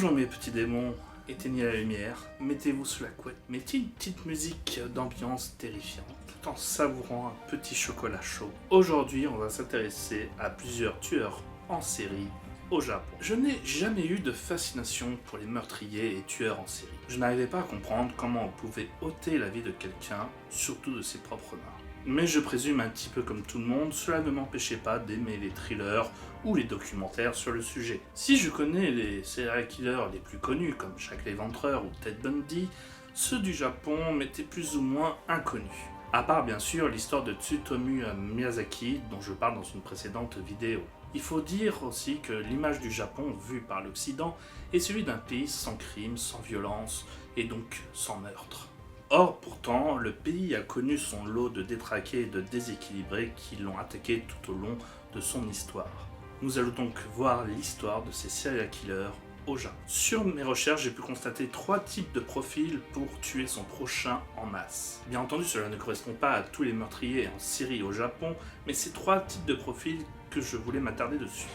Bonjour mes petits démons, éteignez la lumière, mettez-vous sous la couette, mettez une petite musique d'ambiance terrifiante, tout en savourant un petit chocolat chaud. Aujourd'hui, on va s'intéresser à plusieurs tueurs en série au Japon. Je n'ai jamais eu de fascination pour les meurtriers et tueurs en série. Je n'arrivais pas à comprendre comment on pouvait ôter la vie de quelqu'un, surtout de ses propres mains. Mais je présume un petit peu comme tout le monde, cela ne m'empêchait pas d'aimer les thrillers ou les documentaires sur le sujet. Si je connais les serial killers les plus connus comme Jack l'Éventreur ou Ted Bundy, ceux du Japon m'étaient plus ou moins inconnus. À part bien sûr l'histoire de Tsutomu Miyazaki dont je parle dans une précédente vidéo. Il faut dire aussi que l'image du Japon vue par l'Occident est celui d'un pays sans crime, sans violence et donc sans meurtre. Or, pourtant, le pays a connu son lot de détraqués et de déséquilibrés qui l'ont attaqué tout au long de son histoire. Nous allons donc voir l'histoire de ces serial killers au Japon. Sur mes recherches, j'ai pu constater 3 types de profils pour tuer son prochain en masse. Bien entendu, cela ne correspond pas à tous les meurtriers en série au Japon, mais c'est 3 types de profils que je voulais m'attarder dessus.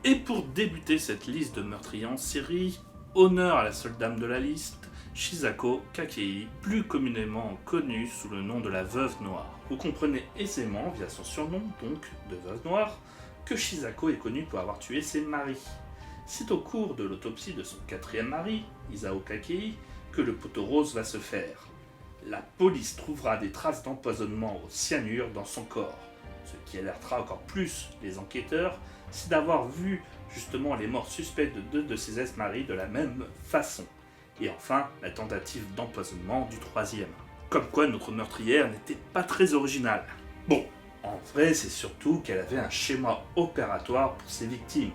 Et pour débuter cette liste de meurtriers en série, honneur à la seule dame de la liste, Chisako Kakei, plus communément connue sous le nom de la Veuve Noire. Vous comprenez aisément, via son surnom, donc de Veuve Noire, que Chisako est connue pour avoir tué ses maris. C'est au cours de l'autopsie de son 4e mari, Isao Kakei, que le poteau rose va se faire. La police trouvera des traces d'empoisonnement au cyanure dans son corps. Ce qui alertera encore plus les enquêteurs, c'est d'avoir vu justement les morts suspectes de 2 de ses ex-maris de la même façon. Et enfin, la tentative d'empoisonnement du 3e. Comme quoi notre meurtrière n'était pas très originale. Bon, en vrai, c'est surtout qu'elle avait un schéma opératoire pour ses victimes,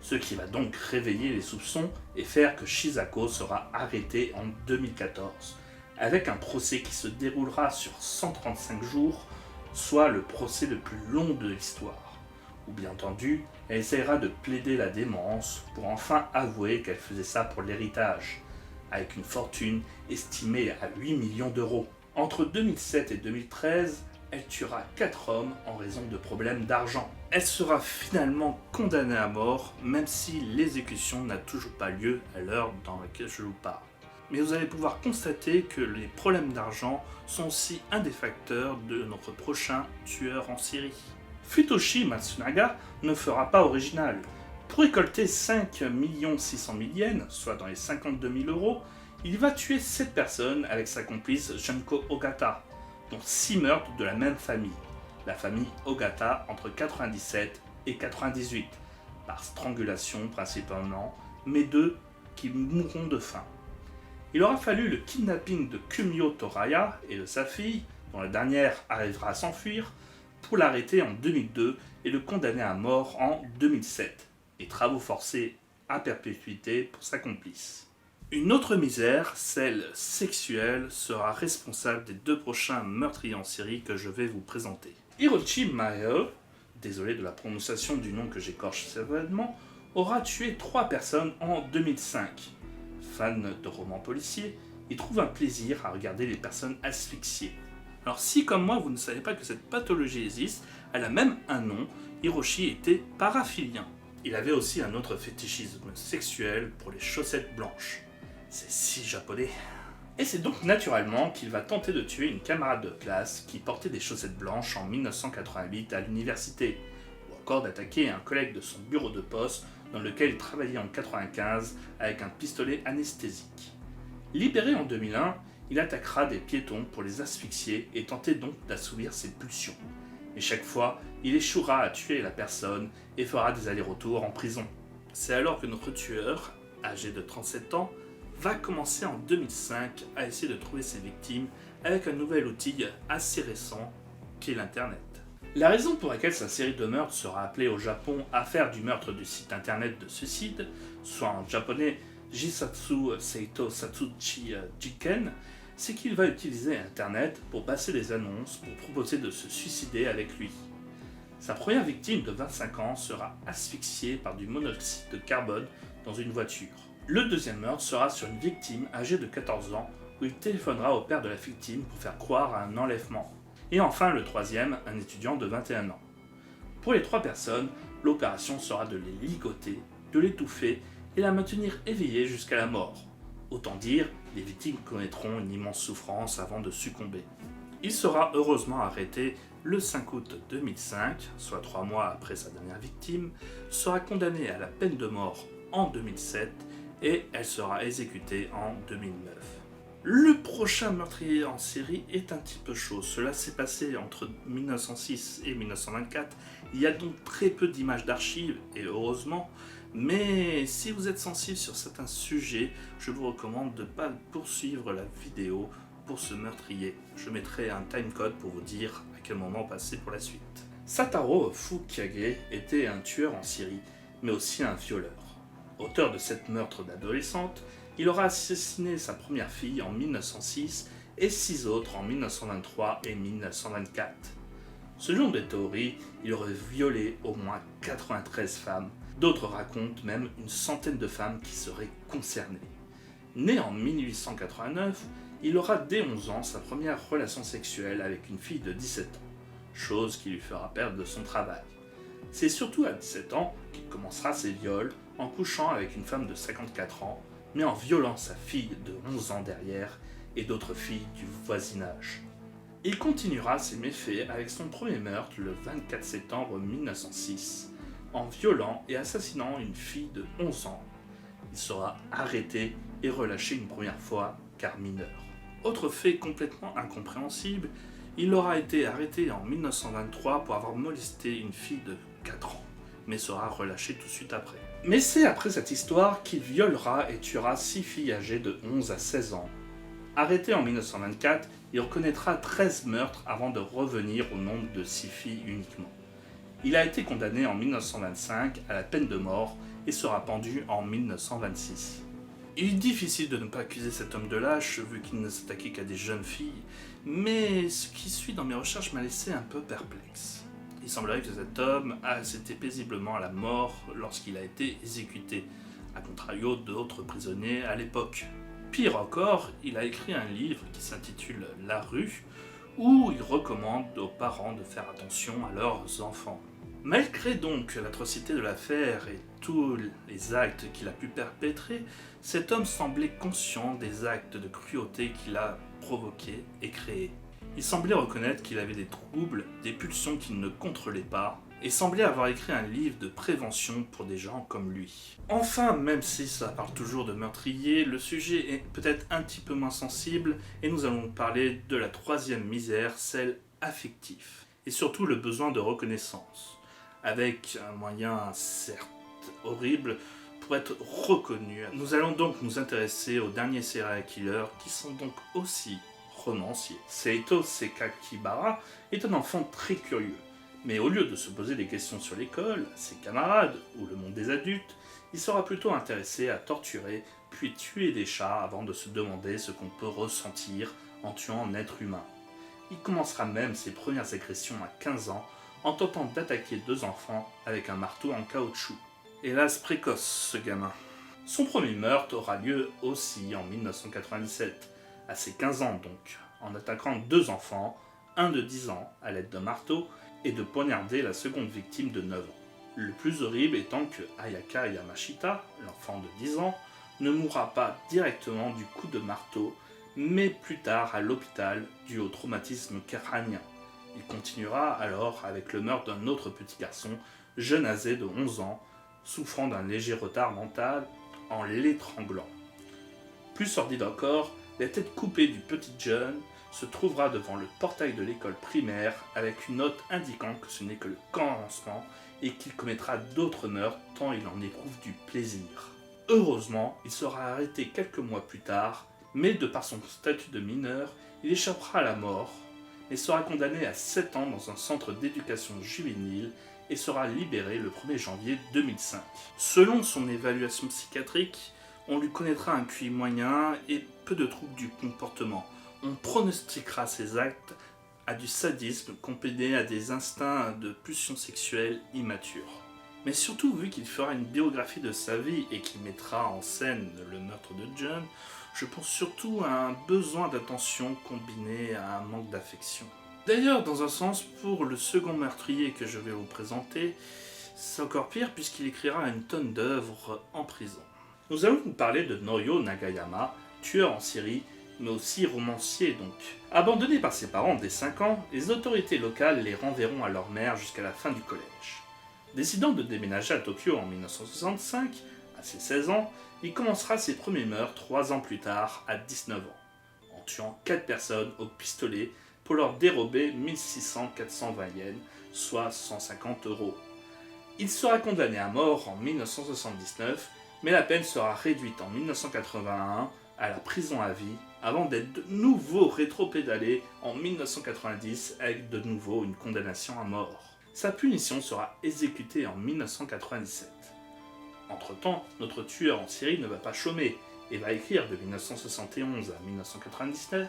ce qui va donc réveiller les soupçons et faire que Chisako sera arrêtée en 2014, avec un procès qui se déroulera sur 135 jours, soit le procès le plus long de l'histoire. Ou bien entendu, elle essaiera de plaider la démence pour enfin avouer qu'elle faisait ça pour l'héritage, avec une fortune estimée à 8 millions d'euros. Entre 2007 et 2013, elle tuera 4 hommes en raison de problèmes d'argent. Elle sera finalement condamnée à mort, même si l'exécution n'a toujours pas lieu à l'heure dans laquelle je vous parle. Mais vous allez pouvoir constater que les problèmes d'argent sont aussi un des facteurs de notre prochain tueur en série. Futoshi Matsunaga ne fera pas original. Pour récolter 5 600 000 yens, soit dans les 52 000 euros, il va tuer 7 personnes avec sa complice Junko Ogata, dont 6 meurtres de la même famille, la famille Ogata entre 97 et 98, par strangulation principalement, mais 2 qui mourront de faim. Il aura fallu le kidnapping de Kumio Toraya et de sa fille, dont la dernière arrivera à s'enfuir, pour l'arrêter en 2002 et le condamner à mort en 2007. Et travaux forcés à perpétuité pour sa complice. Une autre misère, celle sexuelle, sera responsable des 2 prochains meurtriers en série que je vais vous présenter. Hiroshi Mae, désolé de la prononciation du nom que j'écorche certainement, aura tué 3 personnes en 2005. Fan de romans policiers, il trouve un plaisir à regarder les personnes asphyxiées. Alors si comme moi vous ne savez pas que cette pathologie existe, elle a même un nom, Hiroshi était paraphilien. Il avait aussi un autre fétichisme sexuel pour les chaussettes blanches. C'est si japonais. Et c'est donc naturellement qu'il va tenter de tuer une camarade de classe qui portait des chaussettes blanches en 1988 à l'université, ou encore d'attaquer un collègue de son bureau de poste dans lequel il travaillait en 1995 avec un pistolet anesthésique. Libéré en 2001, il attaquera des piétons pour les asphyxier et tenter donc d'assouvir ses pulsions. Mais chaque fois, il échouera à tuer la personne et fera des allers-retours en prison. C'est alors que notre tueur, âgé de 37 ans, va commencer en 2005 à essayer de trouver ses victimes avec un nouvel outil assez récent qu'est l'Internet. La raison pour laquelle sa série de meurtres sera appelée au Japon Affaire du meurtre du site internet de suicide, soit en japonais Jisatsu Seito Satsuchi Jiken, c'est qu'il va utiliser Internet pour passer des annonces pour proposer de se suicider avec lui. Sa première victime de 25 ans sera asphyxiée par du monoxyde de carbone dans une voiture. Le deuxième meurtre sera sur une victime âgée de 14 ans où il téléphonera au père de la victime pour faire croire à un enlèvement. Et enfin le troisième, un étudiant de 21 ans. Pour les 3 personnes, l'opération sera de les ligoter, de l'étouffer et la maintenir éveillée jusqu'à la mort. Autant dire, les victimes connaîtront une immense souffrance avant de succomber. Il sera heureusement arrêté le 5 août 2005, soit 3 mois après sa dernière victime, sera condamné à la peine de mort en 2007 et elle sera exécutée en 2009. Le prochain meurtrier en série est un petit peu chaud. Cela s'est passé entre 1906 et 1924. Il y a donc très peu d'images d'archives, et heureusement. Mais si vous êtes sensible sur certains sujets, je vous recommande de ne pas poursuivre la vidéo pour ce meurtrier. Je mettrai un timecode pour vous dire à quel moment passer pour la suite. Satoru Fukage était un tueur en série, mais aussi un violeur. Auteur de 7 meurtres d'adolescentes, il aura assassiné sa première fille en 1906 et 6 autres en 1923 et 1924. Selon des théories, il aurait violé au moins 93 femmes. D'autres racontent même une centaine de femmes qui seraient concernées. Né en 1889, il aura dès 11 ans sa première relation sexuelle avec une fille de 17 ans, chose qui lui fera perdre de son travail. C'est surtout à 17 ans qu'il commencera ses viols en couchant avec une femme de 54 ans, mais en violant sa fille de 11 ans derrière et d'autres filles du voisinage. Il continuera ses méfaits avec son premier meurtre le 24 septembre 1906, en violant et assassinant une fille de 11 ans. Il sera arrêté et relâché une première fois car mineur. Autre fait complètement incompréhensible, il aura été arrêté en 1923 pour avoir molesté une fille de 4 ans, mais sera relâché tout de suite après. Mais c'est après cette histoire qu'il violera et tuera 6 filles âgées de 11 à 16 ans. Arrêté en 1924, il reconnaîtra 13 meurtres avant de revenir au nombre de 6 filles uniquement. Il a été condamné en 1925 à la peine de mort et sera pendu en 1926. Il est difficile de ne pas accuser cet homme de lâche vu qu'il ne s'attaquait qu'à des jeunes filles, mais ce qui suit dans mes recherches m'a laissé un peu perplexe. Il semblerait que cet homme a assisté paisiblement à la mort lorsqu'il a été exécuté, à contrario d'autres prisonniers à l'époque. Pire encore, il a écrit un livre qui s'intitule La rue, où il recommande aux parents de faire attention à leurs enfants. Malgré donc l'atrocité de l'affaire et tous les actes qu'il a pu perpétrer, cet homme semblait conscient des actes de cruauté qu'il a provoqués et créés. Il semblait reconnaître qu'il avait des troubles, des pulsions qu'il ne contrôlait pas, et semblait avoir écrit un livre de prévention pour des gens comme lui. Enfin, même si ça parle toujours de meurtrier, le sujet est peut-être un petit peu moins sensible, et nous allons parler de la troisième misère, celle affective, et surtout le besoin de reconnaissance, avec un moyen certes horrible pour être reconnu. Nous allons donc nous intéresser aux derniers serial killers qui sont donc aussi romanciers. Seito Sekakibara est un enfant très curieux, mais au lieu de se poser des questions sur l'école, ses camarades ou le monde des adultes, il sera plutôt intéressé à torturer puis tuer des chats avant de se demander ce qu'on peut ressentir en tuant un être humain. Il commencera même ses premières agressions à 15 ans en tentant d'attaquer 2 enfants avec un marteau en caoutchouc. Hélas précoce ce gamin. Son premier meurtre aura lieu aussi en 1997, à ses 15 ans donc, en attaquant 2 enfants, un de 10 ans à l'aide d'un marteau et de poignarder la seconde victime de 9 ans. Le plus horrible étant que Ayaka Yamashita, l'enfant de 10 ans, ne mourra pas directement du coup de marteau, mais plus tard à l'hôpital dû au traumatisme crânien. Il continuera alors avec le meurtre d'un autre petit garçon, jeune âgé de 11 ans, souffrant d'un léger retard mental, en l'étranglant. Plus sordide encore, la tête coupée du petit John se trouvera devant le portail de l'école primaire avec une note indiquant que ce n'est que le commencement et qu'il commettra d'autres meurtres tant il en éprouve du plaisir. Heureusement, il sera arrêté quelques mois plus tard, mais de par son statut de mineur, il échappera à la mort, mais sera condamné à 7 ans dans un centre d'éducation juvénile et sera libéré le 1er janvier 2005. Selon son évaluation psychiatrique, on lui connaîtra un QI moyen et peu de troubles du comportement. On pronostiquera ses actes à du sadisme combiné à des instincts de pulsion sexuelle immatures. Mais surtout, vu qu'il fera une biographie de sa vie et qu'il mettra en scène le meurtre de John, je pense surtout à un besoin d'attention combiné à un manque d'affection. D'ailleurs, dans un sens, pour le second meurtrier que je vais vous présenter, c'est encore pire puisqu'il écrira une tonne d'œuvres en prison. Nous allons vous parler de Norio Nagayama, tueur en série, mais aussi romancier donc. Abandonné par ses parents dès 5 ans, les autorités locales les renverront à leur mère jusqu'à la fin du collège. Décidant de déménager à Tokyo en 1965, à ses 16 ans, il commencera ses premiers meurtres 3 ans plus tard, à 19 ans, en tuant 4 personnes au pistolet pour leur dérober 420 yens, soit 150 €. Il sera condamné à mort en 1979, mais la peine sera réduite en 1981 à la prison à vie, avant d'être de nouveau rétropédalé en 1990 avec de nouveau une condamnation à mort. Sa punition sera exécutée en 1997. Entre-temps, notre tueur en série ne va pas chômer et va écrire de 1971 à 1997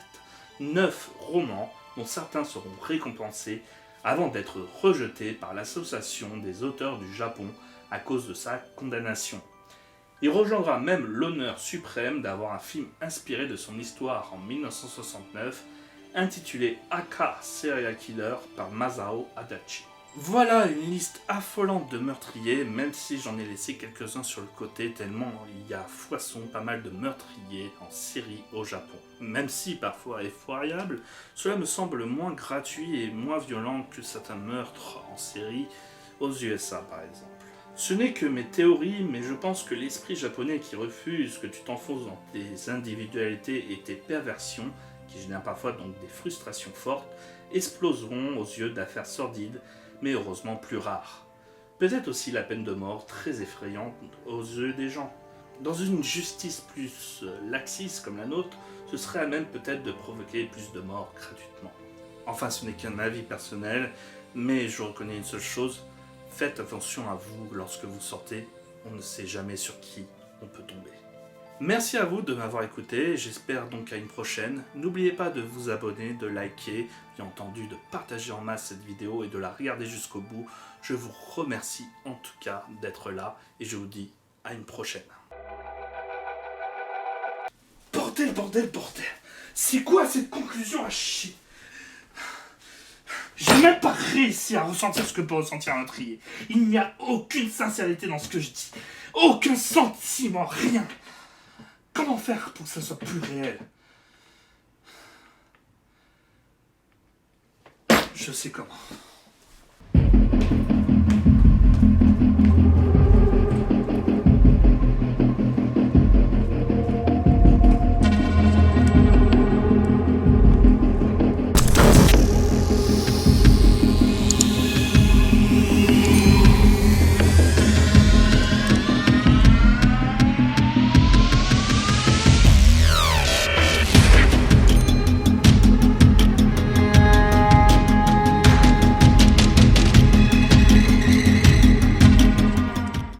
9 romans dont certains seront récompensés avant d'être rejetés par l'Association des auteurs du Japon à cause de sa condamnation. Il rejoindra même l'honneur suprême d'avoir un film inspiré de son histoire en 1969, intitulé Aka Serial Killer par Masao Adachi. Voilà une liste affolante de meurtriers, même si j'en ai laissé quelques-uns sur le côté, tellement il y a foison pas mal de meurtriers en série au Japon. Même si parfois effroyable, cela me semble moins gratuit et moins violent que certains meurtres en série aux USA par exemple. Ce n'est que mes théories, mais je pense que l'esprit japonais qui refuse que tu t'enfonces dans tes individualités et tes perversions, qui génèrent parfois donc des frustrations fortes, exploseront aux yeux d'affaires sordides, mais heureusement plus rares. Peut-être aussi la peine de mort très effrayante aux yeux des gens. Dans une justice plus laxiste comme la nôtre, ce serait à même peut-être de provoquer plus de morts gratuitement. Enfin, ce n'est qu'un avis personnel, mais je reconnais une seule chose, faites attention à vous lorsque vous sortez, on ne sait jamais sur qui on peut tomber. Merci à vous de m'avoir écouté, j'espère donc à une prochaine. N'oubliez pas de vous abonner, de liker, bien entendu de partager en masse cette vidéo et de la regarder jusqu'au bout. Je vous remercie en tout cas d'être là et je vous dis à une prochaine. Bordel, bordel, bordel! C'est quoi cette conclusion à chier? J'ai même pas réussi à ressentir ce que peut ressentir un meurtrier. Il n'y a aucune sincérité dans ce que je dis. Aucun sentiment, rien. Comment faire pour que ça soit plus réel? Je sais comment.